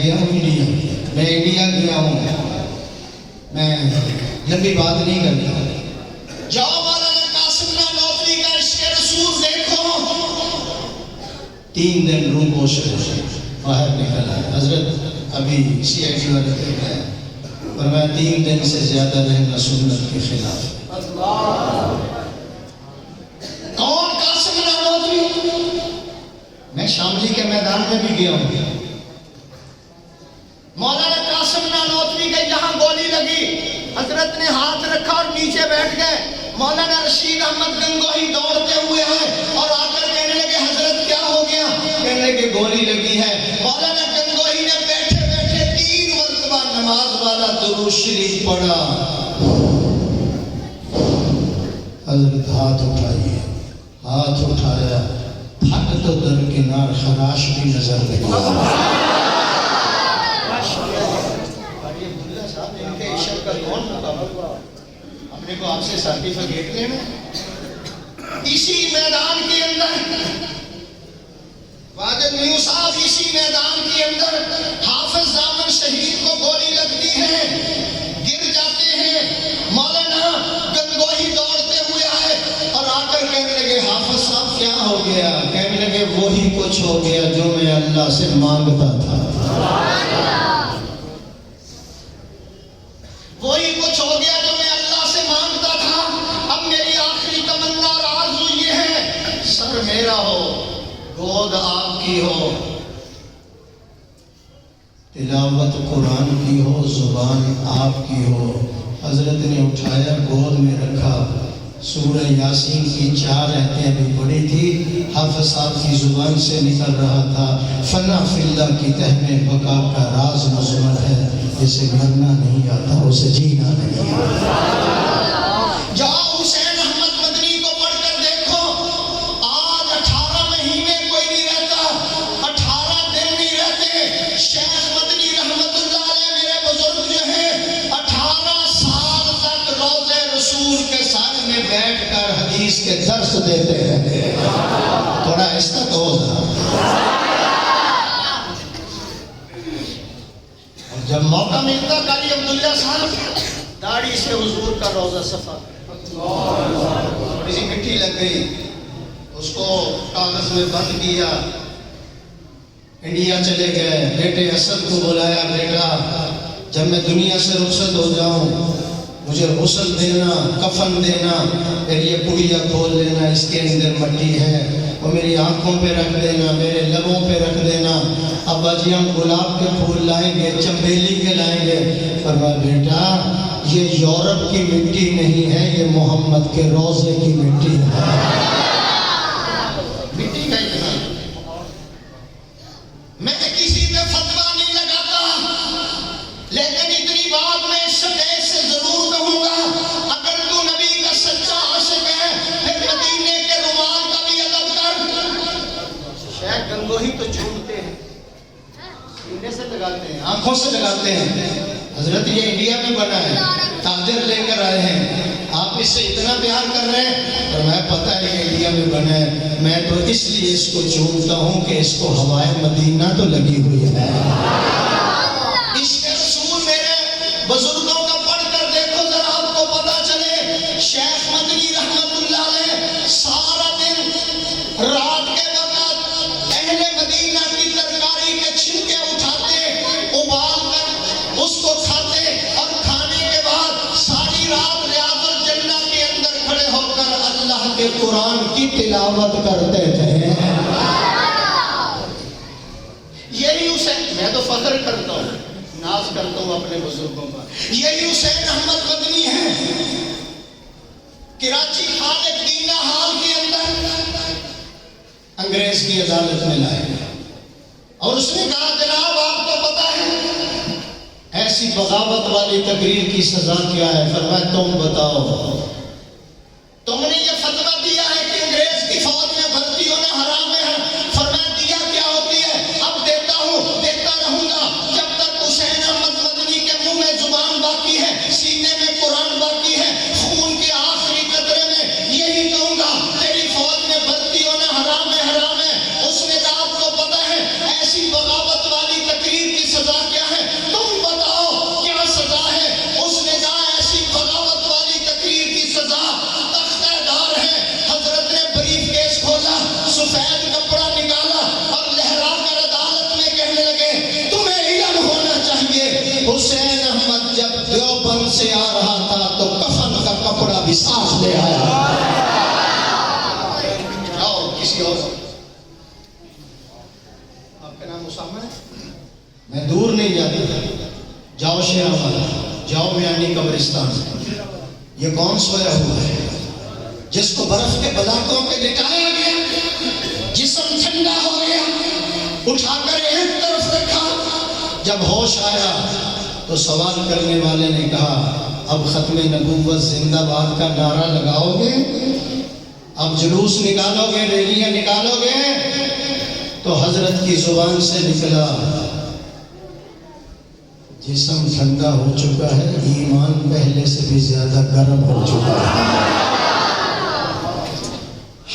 گیا ہوں انڈیا، میں انڈیا گیا ہوں، میں لمبی بات نہیں کرتا۔ جاؤ مولانا قاسم نانوتوی کا عشق رسول دیکھو۔ 3 دن روم پوش باہر نکلا ہے، حضرت ابھی سی آئی ڈی والے کہتا ہے اور میں 3 دن سے زیادہ رہنا سنت کے خلاف۔ کون قاسم نانوتوی؟ میں شاملی کے میدان میں بھی گیا ہوں۔ مولانا قاسم نانوتوی کے یہاں گولی لگی، حضرت نے ہاتھ رکھا اور نیچے بیٹھ گئے۔ مولانا رشید احمد گنگوہی دوڑتے ہوئے آئے اور آ کر کہنے لگے حضرت کیا ہو گیا؟ کہنے لگے گولی لگی ہے۔ مولانا گنگوہی نے بیٹھے بیٹھے 3 مرتبہ نماز والا درود شریف پڑھا۔ حضرت ہاتھ اٹھائیے، ہاتھ اٹھایا، پھٹ تو درکنار خراش بھی نظر لگی۔ اپنے کو آپ سے سرٹیفکیٹ لینا۔ اسی میدان کے اندر واجد نیو صاحب، اسی میدان کے اندر حافظ زامن شہید کو گولی لگتی ہے، گر جاتے ہیں۔ مولانا گنگوہی دوڑتے ہوئے آئے اور آ کر کہنے لگے حافظ صاحب کیا ہو گیا؟ کہنے لگے وہی کچھ ہو گیا جو میں اللہ سے مانگتا تھا، وہی کچھ ہو گیا جو میں اللہ سے مانگتا تھا۔ اب میری آخری تمنا اور آرزو یہ ہے، سر میرا ہو، گود آپ کی ہو، تلاوت قرآن کی ہو، زبان آپ کی ہو۔ حضرت نے اٹھایا، گود میں رکھا، سورہ یاسین کی 4 آیتیں بھی پڑھی تھی، حافظ صاحب کی زبان سے نکل رہا تھا، فنا فی اللہ کی تہ میں بقا کا راز مضمر ہے، جسے مرنا نہیں آتا اسے جینا نہیں آتا۔ جاؤ حسین احمد مدنی کو پڑھ کر دیکھو، آج 18 مہینے کوئی نہیں رہتا، 18 دن نہیں رہتے۔ شیخ مدنی رحمت اللہ علیہ میرے بزرگ جو ہیں 18 سال تک روضہ رسول کے ساتھ میں بیٹھ کر حدیث کے درس دیتے رہتے ہیں۔ تھوڑا ایسا تو جب موقع ملتا قاری عبداللہ صاحب داڑھی سے حضور کا روضہ صفا، تھوڑی سی مٹی لگ گئی، اس کو کاغذ میں بند کیا، انڈیا چلے گئے۔ بیٹے اسد کو بلایا، بیٹا جب میں دنیا سے رخصت ہو جاؤں مجھے غسل دینا، کفن دینا، میری یہ پڑیا کھول لینا، اس کے اندر مٹی ہے، وہ میری آنکھوں پہ رکھ دینا، میرے لبوں پہ رکھ دینا۔ ابا جی ہم گلاب کے پھول لائیں گے، چنبیلی کے لائیں گے۔ فرمایا بیٹا یہ یورپ کی مٹی نہیں ہے، یہ محمد کے روضے کی مٹی ہے۔ مٹی کا اتنا میں کسی پہ فتویٰ نہیں لگاتا، لیکن اتنی بات میں شکیت سے ضرور کہوں گا، اگر تو نبی کا سچا عاشق ہے پھر مدینے کے رومال کا بھی ادب کر۔ شیخ گنگوہی تو جھومتے ہیں، سینے سے لگاتے ہیں، آنکھوں سے لگاتے ہیں۔ حضرت یہ انڈیا میں بنا ہے، تاجر لے کر آئے ہیں، آپ اس سے اتنا پیار کر رہے ہیں، اور میں پتہ ہے کہ انڈیا میں بنا ہے، میں تو اس لیے اس کو جھومتا ہوں کہ اس کو ہوائے مدینہ تو لگی ہوئی ہے۔ عشق رسول میرے بزرگوں کا پڑھ کر دیکھو ذرا، آپ کو پتہ چلے۔ شیخ مدنی رحمت اللہ علیہ سارا دن رات کے وقت اہل مدینہ کی ترکاری کے چھلکے اٹھاتے، ابال کر اس کو کھاتے، اور کھانے کے بعد ساری رات ریاض الجنہ کے اندر کھڑے ہو کر اللہ کے قرآن کی تلاوت کرتے تھے۔ یہی حسین، میں تو فخر کرتا ہوں، ناز کرتا ہوں اپنے بزرگوں پر، یہی حسین احمد مدنی ہے۔ کراچی خالق دینا ہال کے اندر انگریز کی عدالت میں لائے گئے، اور اس نے کہا جناب آپ کو پتا ہے ایسی بغاوت والی تقریر کی سزا کیا ہے؟ فرمایا تم بتاؤ، تم نے یہ فتویٰ دیا ہے کہ انگریز کی فوج میں بھرتی ہونا حرام ہے۔ فرمایا دیا کیا ہوتی ہے؟ اب دیتا ہوں، دیتا رہوں گا جب تک حسین احمد مدنی کے منہ میں زبان باقی ہے، سینے میں قرآن باقی ہے، خون کے آخری قطرے میں یہی کہوں گا تیری فوج میں بھرتی ہونا حرام ہے، حرام ہے۔ اس نے کہا آپ کو پتا ہے ایسی بغاوت والی تقریر کی سزا کسی اور آپ کا نام اسامہ ہے؟ میں دور نہیں جاتا، جاؤ شیرا والا، جاؤ میانی قبرستان، یہ کون سویا ہوا ہے جس کو برف کے بلاکوں پہ لٹایا گیا، جسم ٹھنڈا ہو گیا، اٹھا کر ایک طرف رکھا، جب ہوش آیا تو سوال کرنے والے نے کہا اب ختم نبوت زندہ باد کا نعرہ لگاؤ گے، اب جلوس نکالو گے، ریلیاں نکالو گے؟ تو حضرت کی زبان سے نکلا جسم ٹھنڈا ہو چکا ہے، ایمان پہلے سے بھی زیادہ گرم ہو چکا ہے،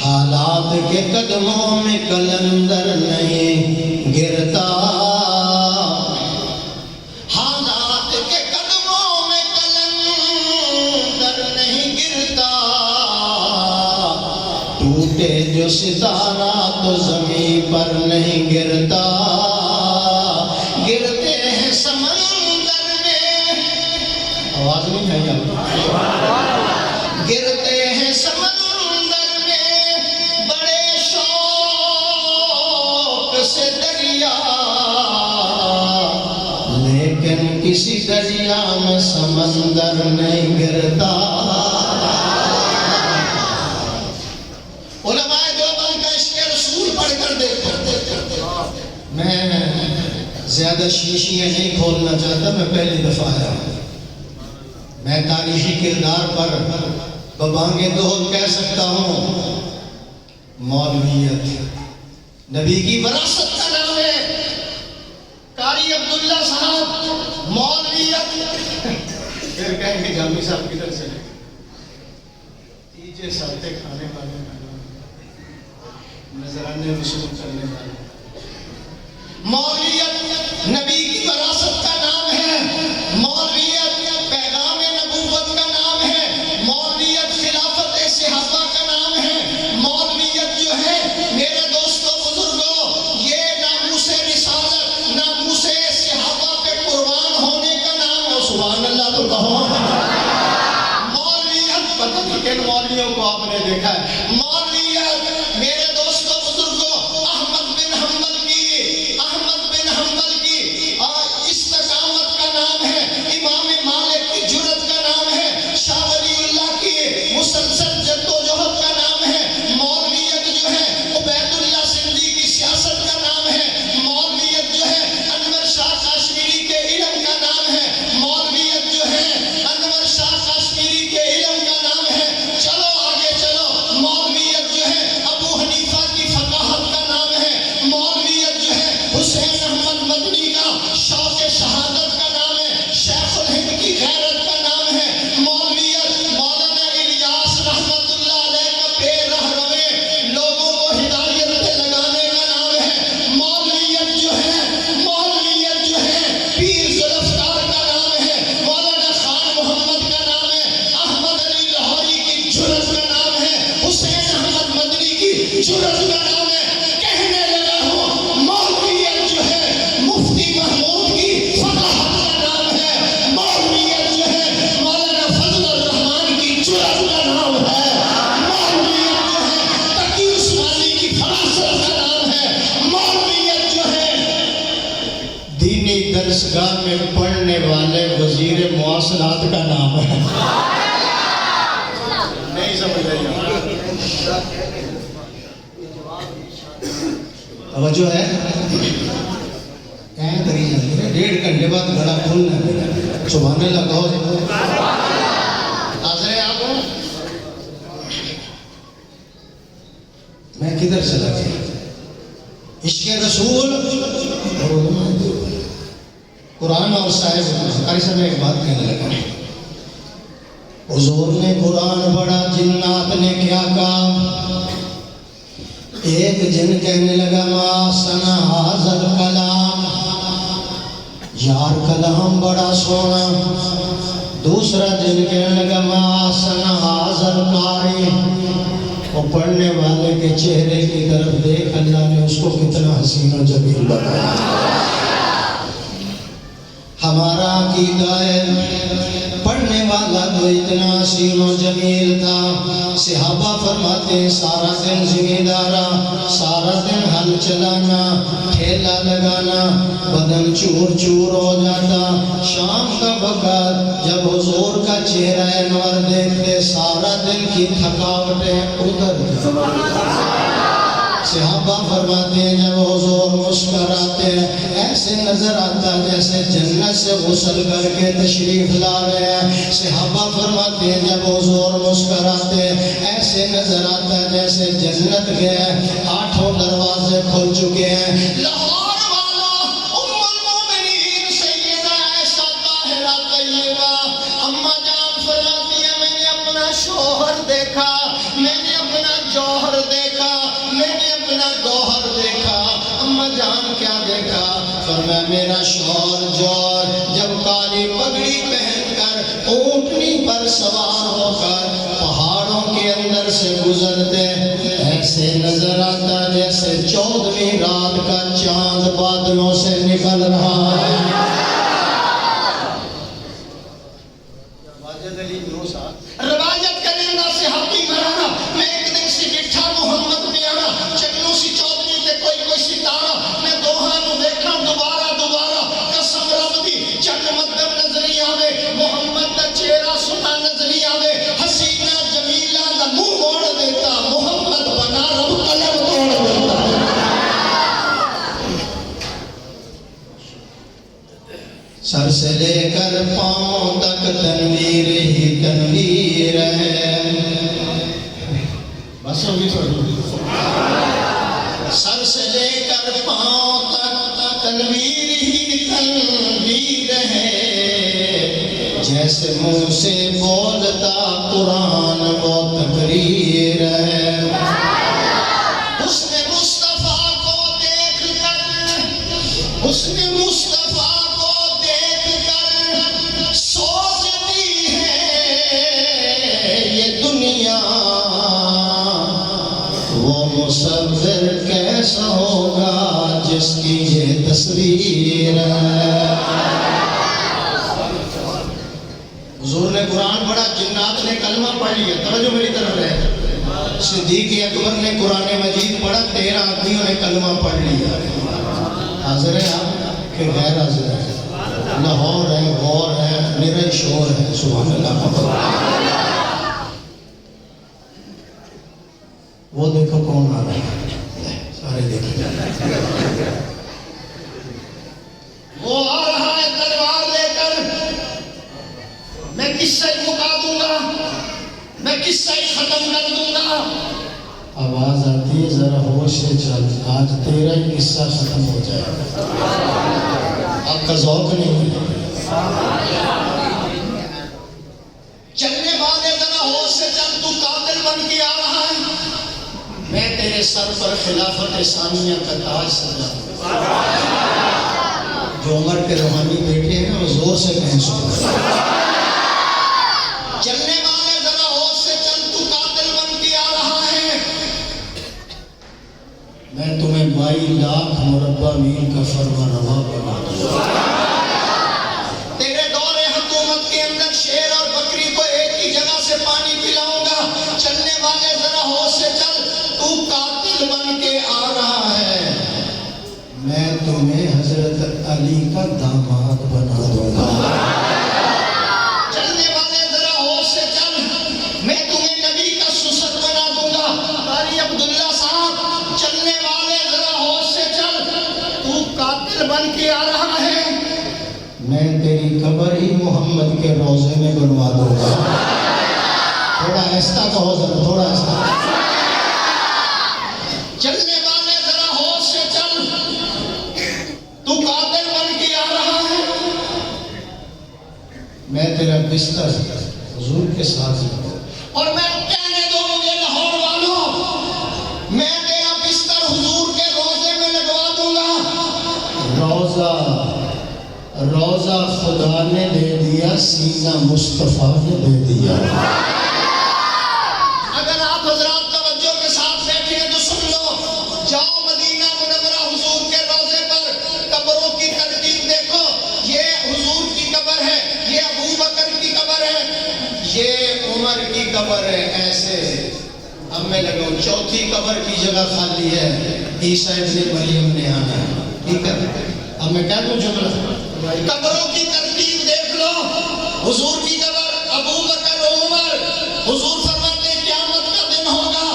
حالات کے قدموں میں کلندر نہیں گرتا، حالات کے قدموں میں کلندر نہیں گرتا، ٹوٹے جو ستارہ تو زمین پر نہیں گرتا، گرتے ہیں سمندر میں، آواز نہیں ہے یہاں، گرتے ہیں سمندر میں بڑے شوق سے دریا، لیکن کسی دریا میں سمندر نہیں گرتا۔ علماء دیوبند کا عشق رسول پڑھ کر دیکھو، میں زیادہ شیشیاں نہیں کھولنا چاہتا، میں پہلی دفعہ آیا ہوں، میں تاریخی کردار پر ببانگ دوہل کہہ سکتا ہوں، مولویت نبی کی وراثت کا نام ہے، قاری عبداللہ صاحب مولویت، پھر کہیں گے جامی صاحب کدھر سے لے تیجے سالتے کھانے والے نظرانے وصول کرنے والے، مولویت نبی کی وراثت کا نام ہے، مولویت پیغام نبوت کا نام ہے، مولویت خلافت صحابہ کا نام ہے، مولویت جو ہے میرے دوستوں بزرگوں یہ ناموس رسالت، ناموس صحابہ پہ قربان ہونے کا نام ہے، سبحان اللہ تو کہو۔ مولویت پتہ نہیں کن مولویوں کو آپ نے دیکھا ہے، مولویت میرے دوستوں بزرگوں احمد بن حنبل کی استقامت کا نام ہے، امام مالک کی جرأت کا نام ہے، شاہ ولی اللہ کی مسلسل جدوجہد کا نام ہے، مولویت جو ہے عبید اللہ سندھی کی سیاست کا نام ہے، مولویت جو ہے انور شاہ کاشمیری کے علم کا نام ہے، مولویت جو ہے انور شاہ کاشمیری کے علم کا نام ہے، چلو آگے چلو، مولویت جو ہے ابو حنیفہ کی فقاہت کا نام ہے، مولویت جو ہے حسین احمد مدنی کا شوق شہادت کا نام ہے، شیخ الہند کی غیرت کا نام ہے، مولویت مولانا الیاس رحمت اللہ علیہ کا بے رہ روے لوگوں کو ہدایت پہ لگانے کا نام ہے، مولویت جو ہے پیر ذوالفقار کا نام ہے، مولانا خان محمد کا نام ہے، احمد علی لاہوری کی جرأت کا نام ہے، حسین احمد مدنی کی جرأت کا نام ہے، کہنے لگا ہوں مولویت جو ہے مفتی محمود کی فقاہت کا نام ہے، مولویت جو ہے مولانا فضل الرحمان کی جرأت کا نام ہے، مولویت جو ہے تقی عثمانی کی فراست کا نام ہے، مولویت جو ہے دینی درسگاہ میں پڑھنے والے وزیر مواصلات کا نام ہے۔ نہیں سمجھ رہی توجہ ہے؟ کہیں تری جاتی ہے، 1.5 گھنٹے بعد گھڑا کھولنا ہے، سبحان اللہ کہو، حاضر ہے آپ؟ میں کدھر چلا گیا؟ عشق رسول اور علماء دیوبند، قرآن اور صاحب قاری صاحب ایک بات کہنے لگا، حضور نے قرآن پڑھا، جنات نے کیا کہا؟ ایک جن کہنے لگا ما سنا حاضر کلام، یار کلام بڑا سونا، دوسرا جن کہنے لگا ما سنا حاضر قاری، وہ پڑھنے والے کے چہرے کی طرف دیکھ اللہ نے اس کو کتنا حسین و جمیل بنایا، ہمارا عقیدہ ہے پڑھنے والا تو اتنا حسین و جمیل تھا، صحابہ فرماتے ہیں سارا دن زمیندارا، سارا دن ہل چلانا، ٹھیلا لگانا، بدن چور چور ہو جاتا، شام کا وقت جب حضور کا چہرہ انور دیکھتے سارا دن کی تھکاوٹیں اتر صحابہ فرماتے ہیں جب حضور مسکراتے ہیں ایسے نظر آتا جیسے جنت سے غسل کر کے تشریف لا رہے ہیں۔ صحابہ فرماتے ہیں جب حضور مسکراتے ہیں ایسے نظر آتا جیسے جنت کے 8 دروازے کھل چکے ہیں۔ لاہور والا ام المومنین سیدہ عائشہ طاہرہ طیبہ اماں جان فرماتی ہیں میں نے اپنا شوہر دیکھا، میں نے اپنا جوہر دیکھا، میں نے اپنا گوہر دیکھا۔ اماں جان کیا دیکھا؟ فرمایا میرا شوہر جوہر جب کالی پگڑی پہن کر اونٹنی پر سوار ہو کر پہاڑوں کے اندر سے گزرتے ایسے نظر آتا جیسے 14ویں رات کا چاند بادلوں سے نکل رہا ہے۔ روایت کریں گا صحابی مرانا میں ایک دن سی ڈٹھا محمد پیانا چکنوں سی 14ویں تے کوئی ستارہ میں دوہاں نو دیکھاں دوبارہ قسم رب دی چک مدم نظری آوے محمد دا چہرہ سنا نظری آوے حسینہ جمیلہ دا منہ موڑ دیتا محمد بنا رب قلم توڑ دیتا۔ سر سے لے کر پاؤں تک تنویر ہی تنویر ہے، بس ہوگی تھوڑی، سر سے لے کر پاؤں تک تنویر ہی تنویر ہے، جیسے منہ سے بولتا قرآن وہ تقریر ہے۔ حسن مصطفیٰ کو دیکھ کر حسن مصطفیٰ سوچتی ہے یہ دنیا وہ مصور کیسا ہوگا جس کی یہ تصویر ہے۔ حضور نے قرآن پڑھا، جنات نے کلمہ پڑھ لیا، توجہ میری طرف رہے، صدیق اکبر نے قرآن مجید پڑھا، 13 آدمیوں نے کلمہ پڑھ لیا۔ حاضر ہیں آپ کہ غیر حاضر ہیں؟ لاہور ہے، غور ہے، میرا شور ہے، سبحان اللہ۔ وہ دیکھو کون آ رہا ہے، سارے دیکھیں، وہ آ رہا ہے تلوار لے کر، میں قصہ مکا دوں گا، میں قصہ ختم کر دوں گا۔ آواز آتی ہے ذرا ہوش سے چل، آج تیرا ہی قصہ ختم ہو جائے، آپ کا ذوق نہیں ہے۔ چلنے والے ذرا ہوش سے چل، تو قاتل بن کے آ رہا ہے، میں تیرے سر پر خلافت ثانیہ کا تاج سجا۔ جو عمر کے روحانی بیٹے ہیں وہ زور سے کہیں سکتے، چلنے والے ذرا ہوش سے چل، تو قاتل بن کے آ رہا ہے، میں تمہیں 22 لاکھ مربع میل کا فرما روا بنا دوں گا۔ تیرے دور حکومت کے اندر شیر اور بکری کو ایک ہی جگہ سے پانی پلاؤں گا۔ چلنے والے ذرا ہوش سے چل، تو قاتل بن کے آ رہا ہے، میں تمہیں حضرت علی کا داماد بنا دوں گا۔ چلنے والے ذرا ہوش سے چل، میں تمہیں نبی کا سسر بنا دوں گا۔ قاری عبداللہ صاحب چلنے والے ذرا ہوش سے چل، تو قاتل بن کے آ رہا ہے، میں تیری قبر ہی محمد کے روضے میں بنوا دوں گا۔ تھوڑا ایسا کہو ذرا، تھوڑا ایسا۔ چلنے والے ذرا ہوش سے چل، تو قاتل بن کے آ رہا ہے، میں تیرا بستر حضور کے ساتھ ہوں، اور میں کہنے دو مجھے لاہور والوں، میں تیرا بستر حضور کے روضے میں لگوا دوں گا۔ روضہ خدا نے دے دیا، سینہ مصطفیٰ نے دے دیا۔ اگر آپ حضرات توجہ کے ساتھ بیٹھے ہیں تو سن لو، جاؤ مدینہ منورہ حضور کے روضے پر، قبروں کی ترتیب دیکھو، یہ حضور لگا ہوں، چوتھی قبر کی جگہ خالی ہے، عیسیٰ ابن مریم نے آنا ہے، ٹھیک ہے؟ اب میں کہہ دوں جملہ، قبروں کی ترتیب دیکھ لو، حضور کی قبر ابو بکر عمر، حضور فرماتے ہیں قیامت کا دن ہوگا،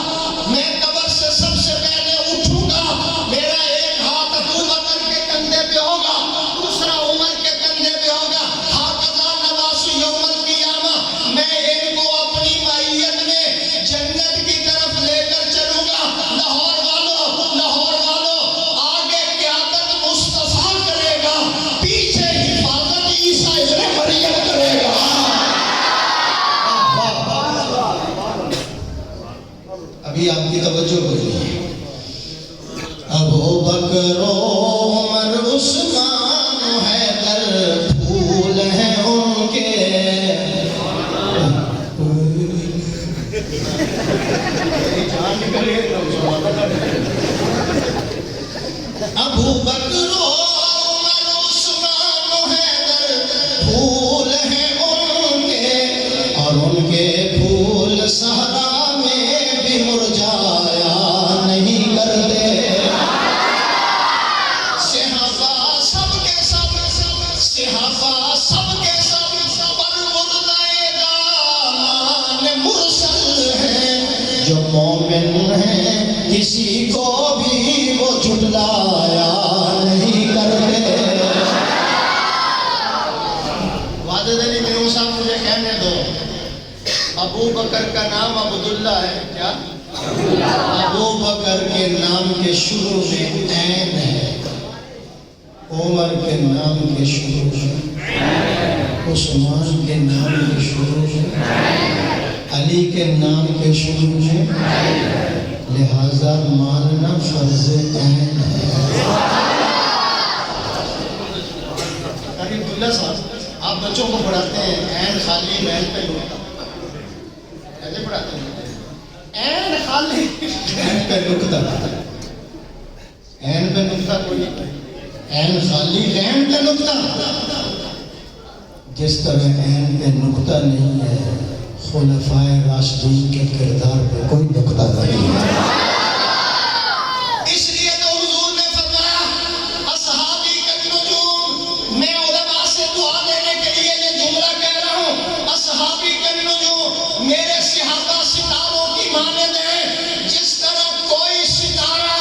میں قبر سے سب سے پہلے اٹھوں گا، میرا ایک ہاتھ ابو بکر کے کندھے پہ ہوگا، دوسرا عمر کے کندھے پہ ہوگا، ہاکذا نواس یوم القیامہ، میں ان کو اپنی معیت میں جنت کی طرف لے کر چلوں گا۔ لاہور والوں آگے قیادت مصطفیٰ کرے گا، پیچھے حفاظت عیسیٰ ابن مریم کرے گا۔ ابھی آپ کی توجہ ہوئی، ابو بکر عمر عثمان حیدر پھول ہیں ان کے، ابو بکر عمر عثمان حیدر پھول ہیں ان کے، اور ان کے پھول صحرا میں بھی مرجھایا نہیں کرتے۔ صحابہ سب کے سب پر مردۂ دامان مرسل ہیں، جو مومن ہیں کسی کو بھی وہ جھٹلایا نہیں کرتے۔ واجد علی میرو صاحب مجھے کہنے دو، ابو بکر کا نام عبداللہ ہے، کیا؟ ابو بکر کے نام کے شروع میں عین ہے، عمر کے نام کے شروع میں، عثمان کے نام کے شروع میں، علی کے نام کے شروع میں، لہذا ماننا فرض عین ہے۔ عبداللہ صاحب آپ بچوں کو پڑھاتے ہیں عین خالی مین پہ نقطہ، ایسے پڑھاتے ہیں عین خالی عین پہ نقطہ، عین پہ نقطہ کوئی عین خالی عین پہ نقطہ، جس طرح عین پہ نقطہ نہیں ہے خلفائے راشدین کے کردار پہ کوئی نقطہ نہیں ہے۔ اس لیے تو حضور نے فرمایا اصحابی کالنجوم، میں علماء سے دعا دینے کے لیے یہ جملہ کہہ رہا ہوں، اصحابی کالنجوم، میرے صحابہ ستاروں کی مانند ہیں، جس طرح کوئی ستارہ،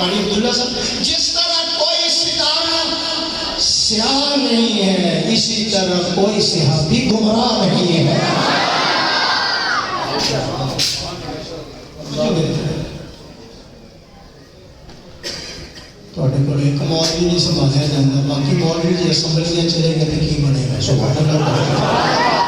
عبداللہ صاحب، جس طرح کوئی ستارہ سیاہ نہیں ہے، اسی طرح کوئی صحابی گمراہ نہیں ہے۔ تھوڑے کو ایک مولوی نہیں سنبھالیا جاتا، باقی مولوی جی اسمبلیاں چلے گئے تو کی بنے گا؟ سبحان اللہ۔